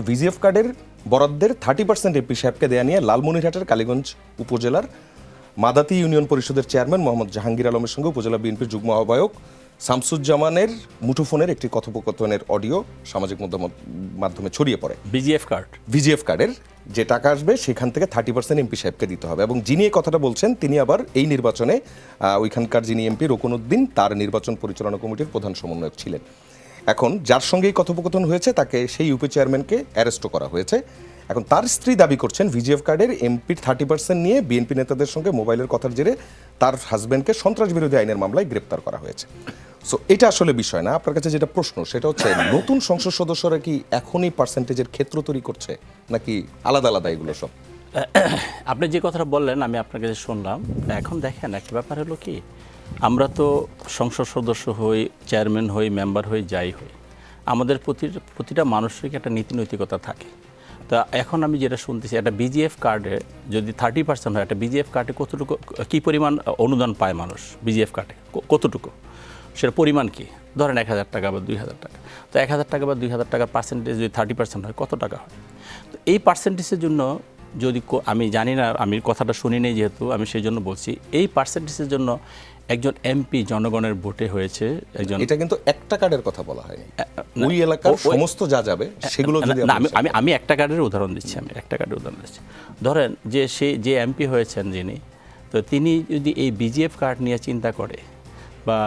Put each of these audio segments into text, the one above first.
VGF কার্ডের বরাদ্দের 30% MP সাহেবকে দেয়া নিয়ে লালমনিরহাটের কালীগঞ্জ উপজেলার মাদাতি ইউনিয়ন পরিষদের চেয়ারম্যান মোহাম্মদ জাহাঙ্গীর আলমের সঙ্গে উপজেলা বিএনপির যুগ্ম আহ্বায়ক শামসুজ্জামানের মুঠোফোনের একটি কথোপকথনের অডিও সামাজিক মাধ্যমে ছড়িয়ে পড়ে। ভিজিএফ কার্ডের যে টাকা আসবে সেখান থেকে 30% এমপি সাহেবকে দিতে হবে, এবং যিনি এই কথাটা বলছেন তিনি আবার এই নির্বাচনে ওইখানকার যিনি এমপি রকুনউদ্দিন তার নির্বাচন পরিচালনা কমিটির প্রধান সমন্বয়ক ছিলেন। এখন যার সঙ্গে এই কথোপকথন হয়েছে তাকে সেই ইউপি চেয়ারম্যানকে অ্যারেস্টও করা হয়েছে। এখন তার স্ত্রী দাবি করছেন ভিজিএফ কার্ডের এমপির 30% নিয়ে বিএনপি নেতাদের সঙ্গে মোবাইলের কথার জেরে তার হাজব্যান্ডকে সন্ত্রাস বিরোধী আইনের মামলায় গ্রেপ্তার করা হয়েছে। সো এটা আসলে বিষয় না, আপনার কাছে যেটা প্রশ্ন সেটা হচ্ছে নতুন সংসদ সদস্যরা কি এখনই পার্সেন্টেজের ক্ষেত্র তৈরি করছে নাকি আলাদা আলাদা এগুলো সব? আপনি যে কথাটা বললেন আমি আপনার কাছে শুনলাম। এখন দেখেন একটা ব্যাপার হলো কি, আমরা তো সংসদ সদস্য হই, চেয়ারম্যান হই, মেম্বার হই, যাই হই, আমাদের প্রতিটা মানুষের একটা নীতি নৈতিকতা থাকে। তা এখন আমি যেটা শুনতেছি একটা বিজিএফ কার্ডে যদি 30% হয়, একটা বিজিএফ কার্ডে কতটুকু কী পরিমাণ অনুদান পায় মানুষ বিজিএফ কার্ডে কতটুকু, সেটা পরিমাণ কি? ধরেন 1000 টাকা বা 2000 টাকা। তো 1000 টাকা বা 2000 টাকার পার্সেন্টেজ যদি 30% হয় কত টাকা হয়? তো এই পার্সেন্টেজের জন্য যদি আমি জানি না, আমি কথাটা শুনি নেই যেহেতু আমি সেই জন্য বলছি, এই পার্সেন্টেজের জন্য একজন এমপি জনগণের ভোটে হয়েছে একজন। এটা কিন্তু একটা কার্ডের কথা বলা হয়নি, ওই এলাকার সমস্ত যা যাবে সেগুলো যদি আমি একটা কার্ডের উদাহরণ দিচ্ছি, ধরেন যে যে এমপি হয়েছেন যিনি, তো তিনি যদি এই বিজিএফ কার্ড নিয়ে চিন্তা করে বা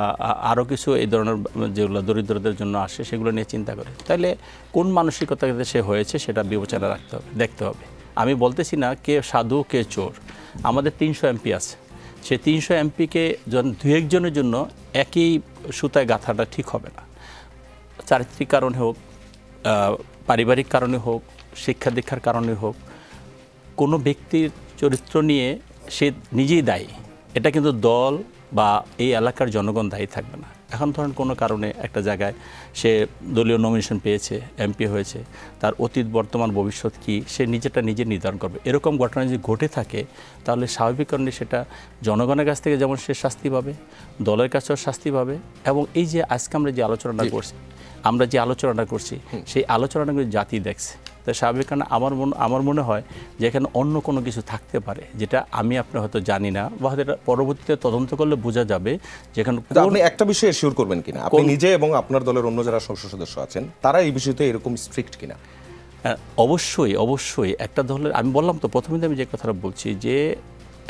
আরও কিছু এই ধরনের যেগুলো দরিদ্রদের জন্য আসে সেগুলো নিয়ে চিন্তা করে, তাহলে কোন মানসিকতাতে সে হয়েছে সেটা বিবেচনা রাখতে হবে, দেখতে হবে। আমি বলতেছি না কে সাধু কে চোর, আমাদের 300 এমপি আছে, সে 300 এমপিকে দু একজনের জন্য একই সুতায় গাঁথাটা ঠিক হবে না। চারিত্রিক কারণে হোক, পারিবারিক কারণে হোক, শিক্ষা দীক্ষার কারণে হোক, কোনো ব্যক্তির চরিত্র নিয়ে সে নিজেই দায়ী, এটা কিন্তু দল বা এই এলাকার জনগণ দায়ী থাকবে না। এখন ধরেন কোনো কারণে একটা জায়গায় সে দলীয় নমিনেশন পেয়েছে, এমপি হয়েছে, তার অতীত বর্তমান ভবিষ্যৎ কি সে নিজে নির্ধারণ করবে। এরকম ঘটনা যদি ঘটে থাকে তাহলে স্বাভাবিক কারণে সেটা জনগণের কাছ থেকে যেমন সে শাস্তি পাবে, দলের কাছেও শাস্তি পাবে। এবং এই যে আজকে আমরা যে আলোচনাটা করছি সেই আলোচনাগুলো জাতি দেখছে, তাই স্বাভাবিক কারণে আমার মনে হয় যে এখানে অন্য কোনো কিছু থাকতে পারে যেটা আমি আপনি হয়তো জানি না, বা হয়তো পরবর্তীতে তদন্ত করলে বোঝা যাবে যেখানে। আপনি একটা বিষয়ে শিওর করবেন কিনা, আপনি নিজে এবং আপনার দলের অন্য যারা সংসদ সদস্য আছেন তারা এই বিষয়তে এরকম স্ট্রিক্ট কিনা? অবশ্যই একটা দলের, আমি বললাম তো প্রথমে আমি যে কথাটা বলছি যে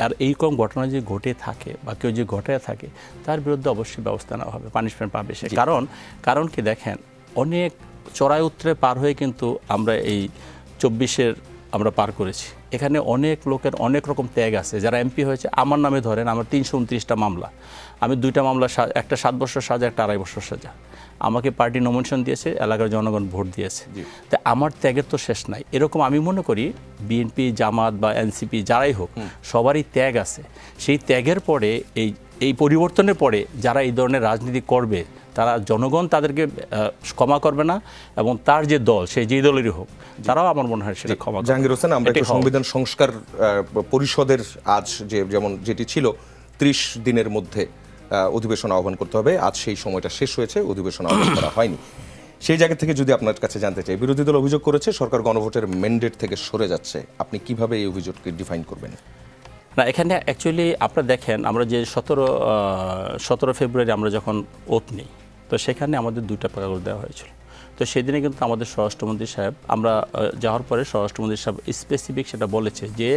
আর এইরকম ঘটনা যদি ঘটে থাকে বা কেউ যদি ঘটে থাকে তার বিরুদ্ধে অবশ্যই ব্যবস্থা নেওয়া হবে, পানিশমেন্ট পাবে সে। কারণ কি দেখেন, অনেক চড়াই উতরে পার হয়ে কিন্তু আমরা এই 24-এর আমরা পার করেছি। এখানে অনেক লোকের অনেক রকম ত্যাগ আছে। যারা এমপি হয়েছে আমার নামে ধরেন, আমার 329টা মামলা, আমি 2টা মামলা, একটা 7 বছর সাজা, একটা 2.5 বছর সাজা। আমাকে পার্টি নমিনেশন দিয়েছে, এলাকার জনগণ ভোট দিয়েছে, তাই আমার ত্যাগের তো শেষ নাই। এরকম আমি মনে করি বিএনপি, জামাত বা এনসিপি যারাই হোক সবারই ত্যাগ আছে। সেই ত্যাগের পরে এই পরিবর্তনের পরে যারা এই ধরনের রাজনীতি করবে তারা জনগণ তাদেরকে ক্ষমা করবে না, এবং তার যে দল সেই যে দলেরই হোক তারাও আমার মনে হয় সেটা ক্ষমা করবে। জাহাঙ্গীর হোসেন, আমরা একটু সংবিধান সংস্কার পরিষদের আজ যেটি ছিল 30 দিনের মধ্যে অধিবেশন আহ্বান করতে হবে, আজ সেই সময়টা শেষ হয়েছে, অধিবেশন আহ্বান করা হয়নি। সেই জায়গা থেকে যদি আপনার কাছে জানতে চাই, বিরোধী দল অভিযোগ করেছে সরকার গণভোটের ম্যান্ডেট থেকে সরে যাচ্ছে, আপনি কিভাবে এই অভিযোগকে ডিফাইন করবেন? না, এখানে অ্যাকচুয়ালি আপনারা দেখেন, আমরা যে 17 ফেব্রুয়ারি আমরা যখন ওত নিই, তো সেখানে আমাদের 2টা কাগজ দেওয়া হয়েছিল। তো সেদিনে কিন্তু আমাদের স্বরাষ্ট্রমন্ত্রী সাহেব, আমরা যাওয়ার পরে স্বরাষ্ট্রমন্ত্রী সাহেব স্পেসিফিক সেটা বলেছে যে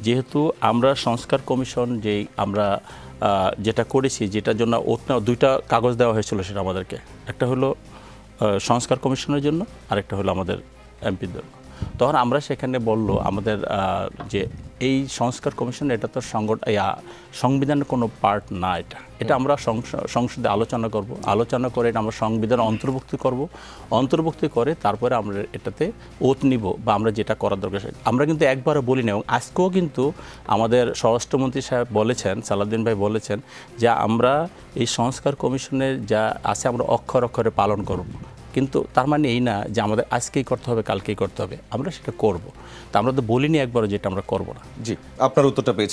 যেহেতু আমরা সংস্কার কমিশন আমরা যেটা করেছি, যেটার জন্য ওত নেওয়া 2টা কাগজ দেওয়া হয়েছিল, সেটা আমাদেরকে একটা হলো সংস্কার কমিশনের জন্য, আরেকটা হলো আমাদের এমপির জন্য। তখন আমরা সেখানে বলল আমাদের যে এই সংস্কার কমিশন এটা তো সংবিধানের কোনো পার্ট না, এটা আমরা সংসদে আলোচনা করে এটা আমরা সংবিধান অন্তর্ভুক্তি করে তারপরে আমরা এটাতে ওত নিব, বা আমরা যেটা করার দরকার আমরা কিন্তু একবারও বলি না। এবং আজকেও কিন্তু আমাদের স্বরাষ্ট্রমন্ত্রী সাহেব বলেছেন, সালাউদ্দিন ভাই বলেছেন যে আমরা এই সংস্কার কমিশনের যা আছে আমরা অক্ষরে পালন করব। কিন্তু তার মানে এই না যে আমাদের আজকেই করতে হবে, কালকেই করতে হবে, আমরা সেটা করব। তা আমরা তো বলিনি একবারও যেটা আমরা করব না। জি, আপনার উত্তরটা পেয়েছি।